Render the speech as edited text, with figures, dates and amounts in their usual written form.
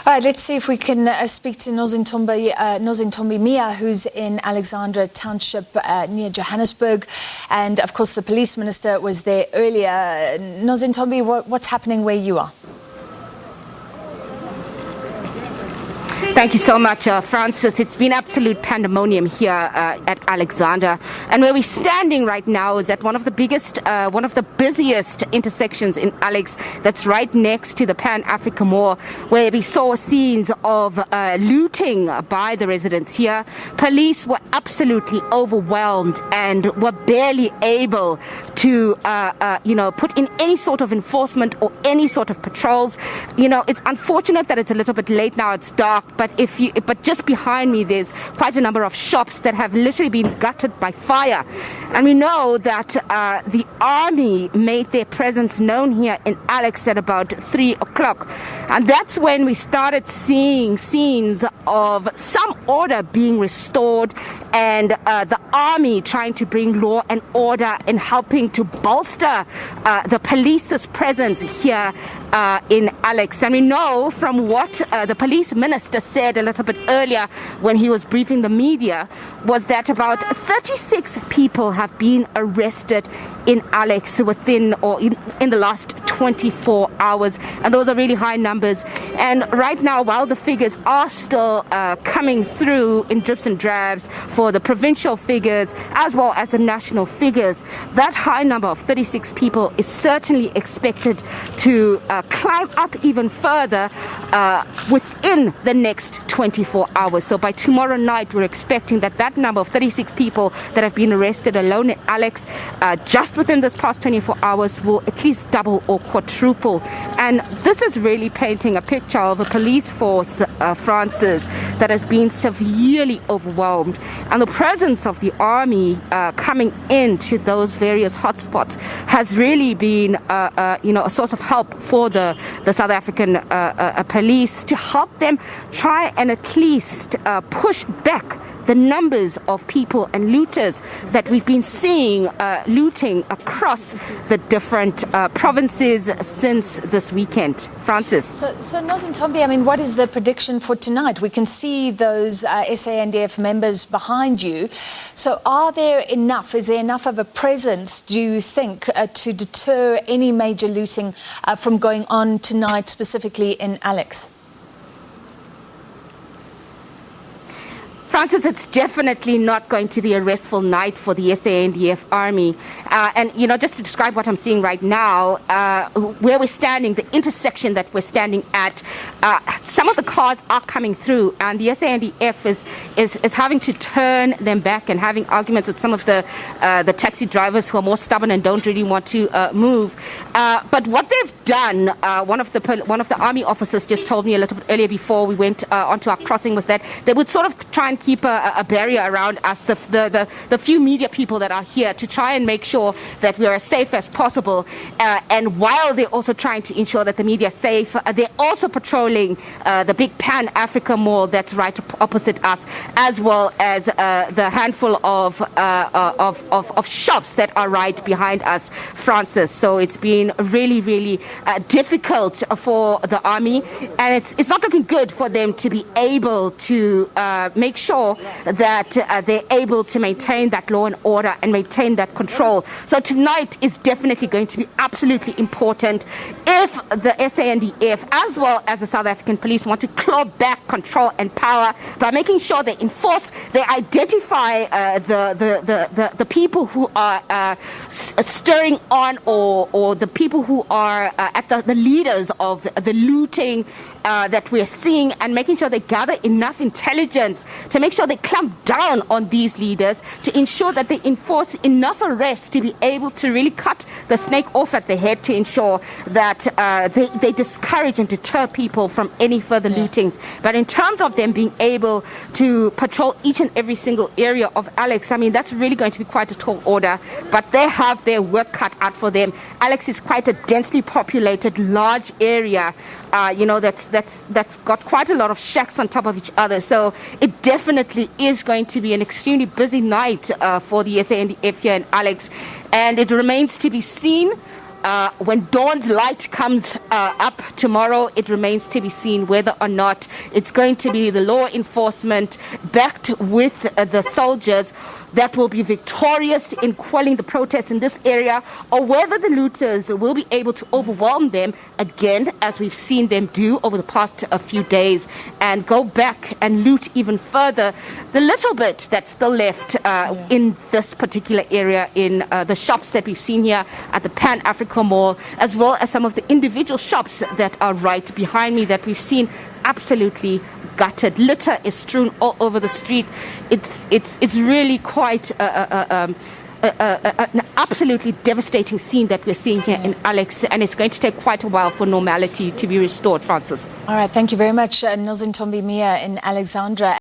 All right, let's see if we can speak to Nozintombi Miya, who's in Alexandra Township near Johannesburg. And, of course, the police minister was there earlier. Nozintombi, what's happening where you are? Thank you so much, Francis. It's been absolute pandemonium here at Alexandra. And where we're standing right now is at one of the busiest intersections in Alex, that's right next to the Pan-African Mall, where we saw scenes of looting by the residents here. Police were absolutely overwhelmed and were barely able to, put in any sort of enforcement or any sort of patrols. It's unfortunate that it's a little bit late now, it's dark, but just behind me there's quite a number of shops that have literally been gutted by fire. And we know that the army made their presence known here in Alex at about 3 o'clock. And that's when we started seeing scenes of some order being restored and the army trying to bring law and order and helping to bolster the police's presence here in Alex. And we know from what the police minister said a little bit earlier when he was briefing the media was that about 36 people have been arrested in Alex within or in the last 24 hours. And those are really high numbers. And right now, while the figures are still coming through in drips and drabs for the provincial figures as well as the national figures, that high number of 36 people is certainly expected to climb up even further within the next 24 hours. So by tomorrow night, we're expecting that number of 36 people that have been arrested alone in Alex just within this past 24 hours will at least double or quadruple. And this is really painting a picture of a police force, Francis, that has been severely overwhelmed. And the presence of the army coming into those various hotspots has really been a source of help for the South African police to help them try and at least push back the numbers of people and looters that we've been seeing looting across the different provinces since this weekend. Francis. So Nozintombi, what is the prediction for tonight? We can see those SANDF members behind you. So is there enough of a presence, do you think, to deter any major looting from going on tonight, specifically in Alex? Francis, it's definitely not going to be a restful night for the SANDF army. And just to describe what I'm seeing right now, where we're standing, the intersection that we're standing at, some of the cars are coming through, and the SANDF is having to turn them back and having arguments with some of the taxi drivers who are more stubborn and don't really want to move. But what they've done, one of the army officers just told me a little bit earlier before we went onto our crossing, was that they would sort of try and keep a barrier around us, the few media people that are here, to try and make sure that we are as safe as possible. And while they're also trying to ensure that the media is safe, they're also patrolling the big Pan-African Mall that's right opposite us, as well as the handful of shops that are right behind us, Francis. So it's been really, really difficult for the army, and it's not looking good for them to be able to make sure that they're able to maintain that law and order and maintain that control. So tonight is definitely going to be absolutely important if the SANDF as well as the South African police want to claw back control and power by making sure they enforce, they identify the people who are stirring on or the people who are at the leaders of the looting that we're seeing, and making sure they gather enough intelligence to make sure they clamp down on these leaders, to ensure that they enforce enough arrests to be able to really cut the snake off at the head, to ensure that they discourage and deter people from any further lootings. But in terms of them being able to patrol each and every single area of Alex, that's really going to be quite a tall order, but they have their work cut out for them. Alex is quite a densely populated, large area, that's got quite a lot of shacks on top of each other. So it definitely is going to be an extremely busy night for the SANDF here in Alex. And it remains to be seen When dawn's light comes up tomorrow, it remains to be seen whether or not it's going to be the law enforcement backed with the soldiers that will be victorious in quelling the protests in this area, or whether the looters will be able to overwhelm them again, as we've seen them do over the past few days, and go back and loot even further the little bit that's still left in this particular area, in the shops that we've seen here at the Pan-Africa Mall, as well as some of the individual shops that are right behind me that we've seen absolutely gutted. Litter is strewn all over the street. It's really quite an absolutely devastating scene that we're seeing here in Alex, and it's going to take quite a while for normality to be restored, Francis. All right, thank you very much, Nozintombi Miya in Alexandra.